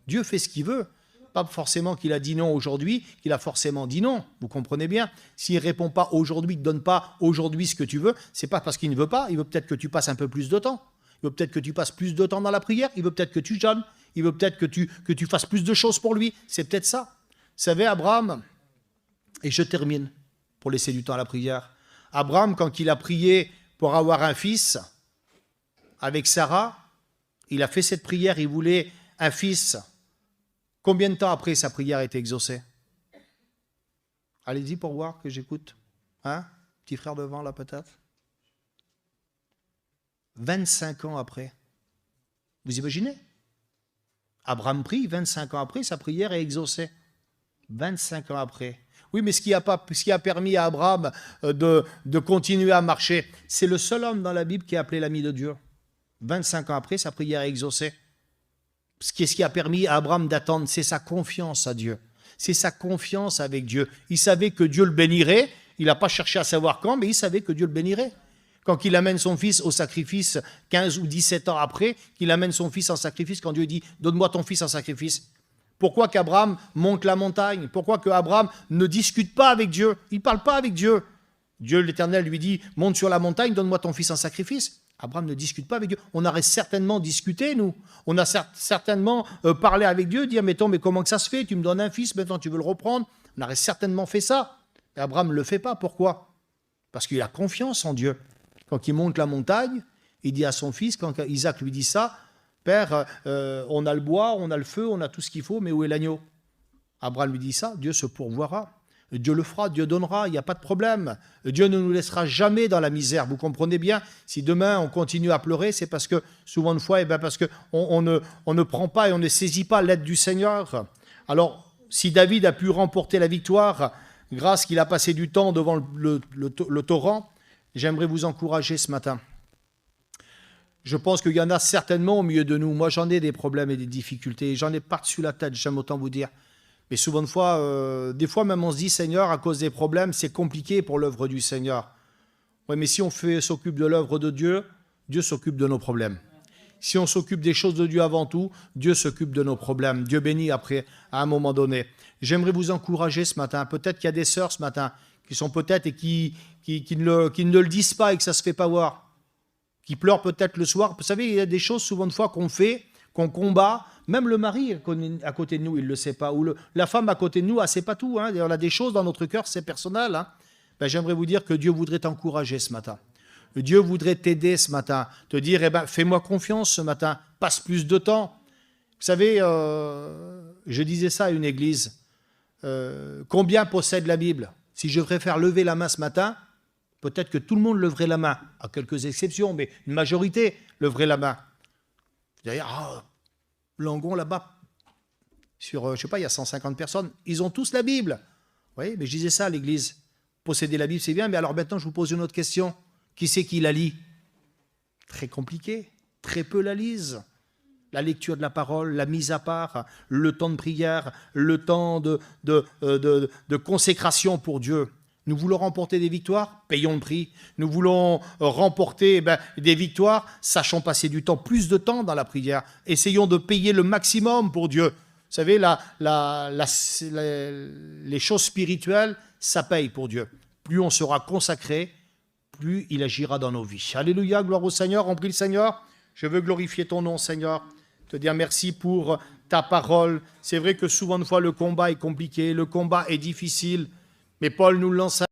Dieu fait ce qu'il veut. Pas forcément qu'il a dit non aujourd'hui, qu'il a forcément dit non. Vous comprenez bien. S'il ne répond pas aujourd'hui, il ne te donne pas aujourd'hui ce que tu veux, c'est pas parce qu'il ne veut pas. Il veut peut-être que tu passes un peu plus de temps. Il veut peut-être que tu passes plus de temps dans la prière. Il veut peut-être que tu jeûnes. Il veut peut-être que tu fasses plus de choses pour lui. C'est peut-être ça. Vous savez, Abraham, et je termine pour laisser du temps à la prière. Abraham, quand il a prié pour avoir un fils avec Sarah, il a fait cette prière, il voulait un fils. Combien de temps après sa prière a été exaucée? Allez-y pour voir que j'écoute. Hein? Petit frère devant là peut-être. 25 ans après. Vous imaginez? Abraham prie, 25 ans après, sa prière est exaucée. 25 ans après. Oui, mais ce qui a permis à Abraham de continuer à marcher, c'est le seul homme dans la Bible qui est appelé l'ami de Dieu. 25 ans après, sa prière est exaucée. Ce qui a permis à Abraham d'attendre, c'est sa confiance à Dieu. C'est sa confiance avec Dieu. Il savait que Dieu le bénirait. Il n'a pas cherché à savoir quand, mais il savait que Dieu le bénirait. Quand il amène son fils au sacrifice, 15 ou 17 ans après, qu'il amène son fils en sacrifice, quand Dieu dit « Donne-moi ton fils en sacrifice ». Pourquoi qu'Abraham monte la montagne? Pourquoi qu'Abraham ne discute pas avec Dieu? Il ne parle pas avec Dieu. Dieu, l'Éternel, lui dit « Monte sur la montagne, donne-moi ton fils en sacrifice ». Abraham ne discute pas avec Dieu. On aurait certainement discuté, nous. On a certainement parlé avec Dieu, dire « Mais comment que ça se fait? Tu me donnes un fils, maintenant tu veux le reprendre ?» On aurait certainement fait ça. Mais Abraham ne le fait pas. Pourquoi? Parce qu'il a confiance en Dieu. Quand il monte la montagne, Il dit à son fils, quand Isaac lui dit ça, « Père, on a le bois, on a le feu, on a tout ce qu'il faut, mais où est l'agneau ?» Abraham lui dit ça, Dieu se pourvoira. Dieu le fera, Dieu donnera, il n'y a pas de problème. Dieu ne nous laissera jamais dans la misère. Vous comprenez bien, si demain on continue à pleurer, c'est parce que, souvent une fois, parce qu'on ne prend pas et on ne saisit pas l'aide du Seigneur. Alors, si David a pu remporter la victoire grâce qu'il a passé du temps devant le torrent, j'aimerais vous encourager ce matin. Je pense qu'il y en a certainement au milieu de nous. Moi, j'en ai des problèmes et des difficultés. J'en ai par-dessus la tête, j'aime autant vous dire. Mais souvent de fois, des fois même on se dit, Seigneur, à cause des problèmes, c'est compliqué pour l'œuvre du Seigneur. Oui, mais si on s'occupe de l'œuvre de Dieu, Dieu s'occupe de nos problèmes. Si on s'occupe des choses de Dieu avant tout, Dieu s'occupe de nos problèmes. Dieu bénit après, à un moment donné. J'aimerais vous encourager ce matin. Peut-être qu'il y a des sœurs ce matin qui sont peut-être et qui ne le disent pas et que ça ne se fait pas voir. Qui pleurent peut-être le soir. Vous savez, il y a des choses souvent de fois qu'on fait, qu'on combat. Même le mari à côté de nous, il ne le sait pas. Ou la femme à côté de nous, elle ne sait pas tout. Hein. On a des choses dans notre cœur, c'est personnel. Hein. J'aimerais vous dire que Dieu voudrait t'encourager ce matin. Dieu voudrait t'aider ce matin. Te dire, fais-moi confiance ce matin. Passe plus de temps. Vous savez, je disais ça à une église. Combien possède la Bible? Si je devrais faire lever la main ce matin, peut-être que tout le monde leverait la main. À quelques exceptions, mais une majorité leverait la main. D'ailleurs, Langon, là-bas, sur, je ne sais pas, il y a 150 personnes, ils ont tous la Bible. Oui, mais je disais ça à l'église. Posséder la Bible, c'est bien, mais alors maintenant, je vous pose une autre question. Qui c'est qui la lit? Très compliqué. Très peu la lisent. La lecture de la parole, la mise à part, le temps de prière, le temps de consécration pour Dieu. Nous voulons remporter des victoires, payons le prix. Nous voulons remporter des victoires, sachons passer du temps, plus de temps dans la prière. Essayons de payer le maximum pour Dieu. Vous savez, les choses spirituelles, ça paye pour Dieu. Plus on sera consacré, plus il agira dans nos vies. Alléluia, gloire au Seigneur, on prie le Seigneur. Je veux glorifier ton nom, Seigneur. Te dire merci pour ta parole. C'est vrai que souvent de fois, le combat est compliqué, le combat est difficile. Mais Paul nous l'enseigne.